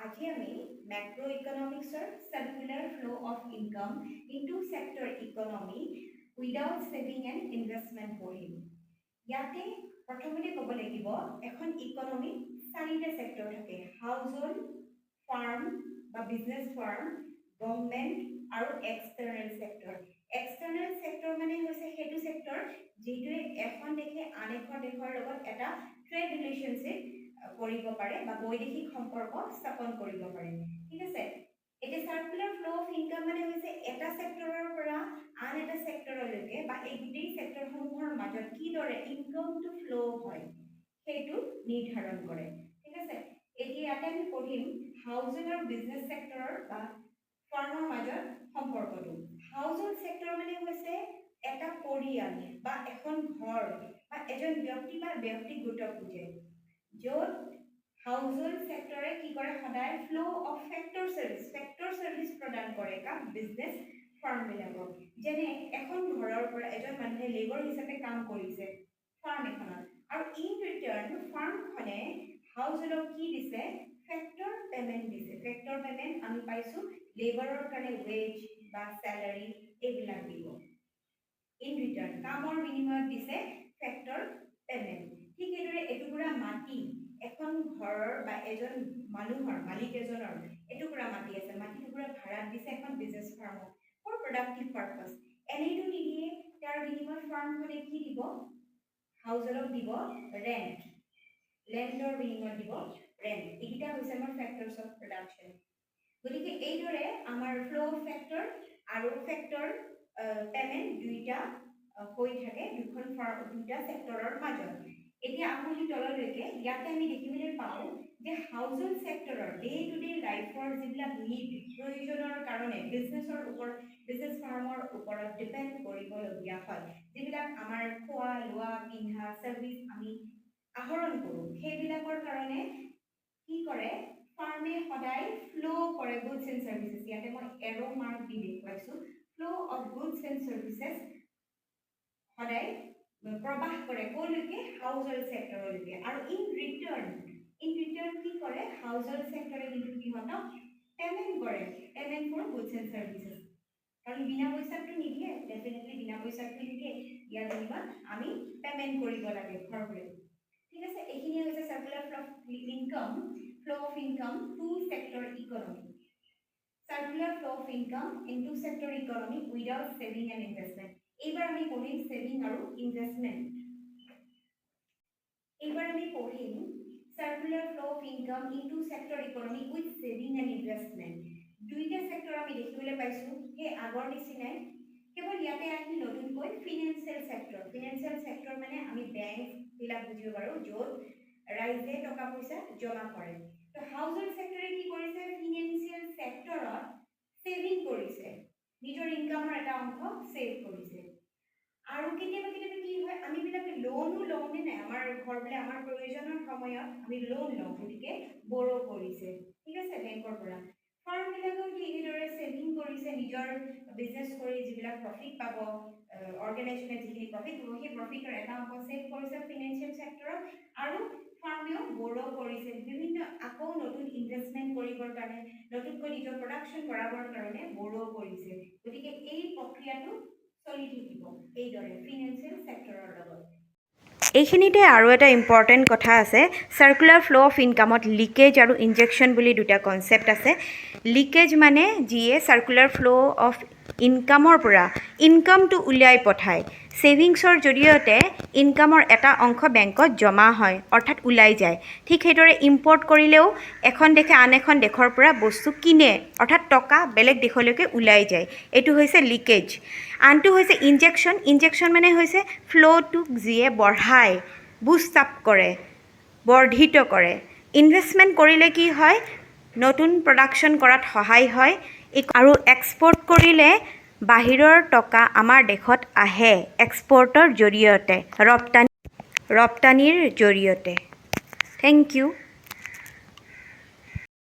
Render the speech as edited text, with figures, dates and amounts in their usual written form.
আজি আমি ম্যাক্ৰো ইকোনমিক্সৰ circular flow of income in two sector economy without saving and investment পঢ়িম। ইয়াতে প্ৰথমতে ক'ব লাগিব এখন ইকোনমি চাৰিটা সেক্টৰ থাকে, হাউস হোল্ড, ফাৰ্ম বা বিজনেস ফাৰ্ম, গভৰ্নমেন্ট আৰু এক্সটাৰ্নাল সেক্টৰ। এক্সটাৰ্নাল সেক্টৰ মানে হৈছে হেতু সেক্টৰ যেটোৱে এখন দেশে আন এখন দেশৰ লগত এটা ট্ৰেড ৰিলেশনশিপ কৰিব পাৰে বা বৈদেশিক সম্পৰ্ক স্থাপন কৰিব পাৰে। ঠিক আছে, এটা সাৰ্কুলাৰ ফ্লো অফ ইনকাম মানে হৈছে এটা সেক্টৰৰ পৰা আন এটা সেক্টৰলৈকে বা এই দুই সেক্টৰসমূহৰ মাজত কিদৰে ইনকামটো ফ্লো হয় সেইটো নিৰ্ধাৰণ কৰে। ঠিক আছে, এতিয়া আমি পঢ়িম হাউজিং আৰু বিজনেস সেক্টৰৰ বা ফাৰ্মৰ মাজত সম্পৰ্কটো। হাউজিং সেক্টৰ মানে হৈছে এটা পৰিয়াল বা এখন ঘৰ বা এজন ব্যক্তি বা ব্যক্তিগত বুজে য'ত হাউজিং সেক্টৰে কি কৰে সদায় ফ্লো অফ ফেক্টৰ সাৰ্ভিস প্ৰদান কৰে কাম বিজনেস ফাৰ্ম বিলাকক। যেনে এখন ঘৰৰ পৰা এজন মানুহে লেবৰ হিচাপে কাম কৰিছে ফাৰ্ম এখনত আৰু ইন ৰিটাৰ্ণ ফাৰ্মখনে হাউজিংক কি দিছে ফেক্টৰ পেমেন্ট দিছে। ফেক্টৰ পেমেন্ট আমি পাইছো লেবাৰৰ কাৰণে ওয়েজ বা স্যালাৰি এইবিলাক দিব। ইন ৰিটাৰ্ণ কামৰ বিনিময়ত দিছে ফেক্টৰ পেমেন্ট। ঠিক এইদৰে এটুকুৰা মাটি এখন ঘৰৰ বা এজন মানুহৰ মালিক এজনৰ এটুকুৰা মাটি আছে, মাটি টুকুৰা ভাড়াত দিছে এখন বিজনেস ফাৰ্মক ফৰ প্ৰডাক্টিভ পাৰপাস। এনেইটো নিদিয়ে, তাৰ বিনিময়ত ফাৰ্মখনে কি দিব হাউজিংক দিব ৰেন্ট, ল্যান্ডৰ বিনিময়ত দিব ৰেন্ট। এইটা হৈছে আমাৰ ফেক্টৰস অফ প্ৰডাকশন। গতিকে এইদৰে আমাৰ ফ্লো অফ ফেক্টৰ আৰু ফেক্টৰ পেমেন্ট দুইটা হৈ থাকে দুখন ফাৰ্ম দুটা সেক্টৰৰ মাজত। এতিয়া আপুনি তললৈকে ইয়াতে আমি দেখিবলৈ পাওঁ যে হাউজিং সেক্টৰৰ ডে টু ডে লাইফৰ যিবিলাক নিড প্ৰয়োজনৰ কাৰণে বিজনেসৰ ওপৰত বিজনেস ফাৰ্মৰ ওপৰত ডিপেন্ড কৰিবলগীয়া হয়, যিবিলাক আমাৰ খোৱা লোৱা পিন্ধা সাৰ্ভিস আমি আহৰণ কৰোঁ সেইবিলাকৰ কাৰণে কি কৰে ফাৰ্মে সদায় ফ্লো কৰে গুডস এন্ড সাৰ্ভিসেস। ইয়াতে মই এৰো মাৰ্ক দি দেখুৱাইছো flow of goods and services সদায় প্ৰবাহ কৰে কলৈকে হাউজিং সেক্টৰলৈকে। আৰু ইন ৰিটাৰ্ণ কি কৰে হাউজিং সেক্টৰে কিন্তু কিহতক পেমেন্ট কৰে, পেমেন্ট ফৰ গুডস এন্ড সাৰ্ভিসেস। কাৰণ বিনা পইচাটো নিদিয়ে, ডেফিনেটলি বিনা পইচাটো নিদিয়ে, ইয়াৰ যেনিবা আমি পেমেন্ট কৰিব লাগে ঘৰলৈ। ঠিক আছে, এইখিনি হৈছে circular flow of income to sector economy. Circular flow of income in to sector economy without saving and investment. এইবাৰ আমি পঢ়িম সেভিং আৰু ইনভেস্টমেন্ট। এইবাৰ আমি পঢ়িম circular flow of income into sector economy with saving and investment. দুইটা sector আমি দেখিবলৈ পাইছো সেই আগৰ নিচিনাই, কেৱল ইয়াতে আহি নতুনকৈ ফিনান্সিয়াল সেক্টৰ মানে আমি বেংক বিলাক বুজিব পাৰো য'ত ৰাইজে টকা পইচা জমা কৰে। তো হাউজিং সেক্টৰে কি কৰিছে ফিনান্সিয়াল সেক্টৰত সেভিং কৰিছে, নিজৰ ইনকামৰ এটা অংশ সেভ কৰিছে। আৰু কেতিয়াবা কি হয় আমি বিলাকে লোনো লওঁনে নাই, আমাৰ ঘৰ বোলে আমাৰ প্ৰয়োজনৰ সময়ত আমি লোন লওঁ, গতিকে বৰো কৰিছে। ঠিক আছে, বেংকৰ পৰা ফাৰ্ম বিলাকেও ঠিক এইদৰে সেভিং কৰিছে, নিজৰ বিজনেস কৰি যিবিলাক প্ৰফিট পাব অৰ্গানাইজেশ্যনে যিখিনি প্ৰফিট পাব সেই প্ৰফিটৰ এটা অংশ সেভ কৰিছে ফিনান্সিয়াল সেক্টৰত। আৰু ফাৰ্মেও বৰো কৰিছে বিভিন্ন আকৌ নতুন ইনভেস্টমেন্ট কৰিবৰ কাৰণে, নতুনকৈ নিজৰ প্ৰডাকশন বঢ়াবৰ কাৰণে বৰো কৰিছে। গতিকে এই প্ৰক্ৰিয়াটো চলি থাকিব এইদৰে ফিনান্সিয়াল সেক্টৰৰ লগত। এইখিনিতে আৰু এটা ইম্পৰ্টেণ্ট কথা আছে, সাৰ্কুলাৰ ফ্লো অফ ইনকামত লিকেজ আৰু ইনজেকশ্যন বুলি দুটা কনচেপ্ট আছে। লিকেজ মানে যিয়ে সাৰ্কুলাৰ ফ্লো অফ ইনকামৰ পৰা ইনকামটো উলিয়াই পঠায়, ছেভিংছৰ জৰিয়তে ইনকামৰ এটা অংশ বেংকত জমা হয় অৰ্থাৎ ওলাই যায়। ঠিক সেইদৰে ইম্পৰ্ট কৰিলেও এখন দেশে আন এখন দেশৰ পৰা বস্তু কিনে অৰ্থাৎ টকা বেলেগ দেশলৈকে ওলাই যায়, এইটো হৈছে লিকেজ। আনটো হৈছে ইনজেকশ্যন মানে হৈছে ফ্ল'টোক যিয়ে বঢ়ায়, বুষ্ট আপ কৰে, বৰ্ধিত কৰে। ইনভেষ্টমেণ্ট কৰিলে কি হয় নতুন প্ৰডাকশ্যন কৰাত সহায় হয়, আৰু এক্সপৰ্ট কৰিলে বাহিৰৰ টকা আমাৰ দেশত আহে এক্সপৰ্টৰ জৰিয়তে, ৰপ্তানিৰ জৰিয়তে। Thank U.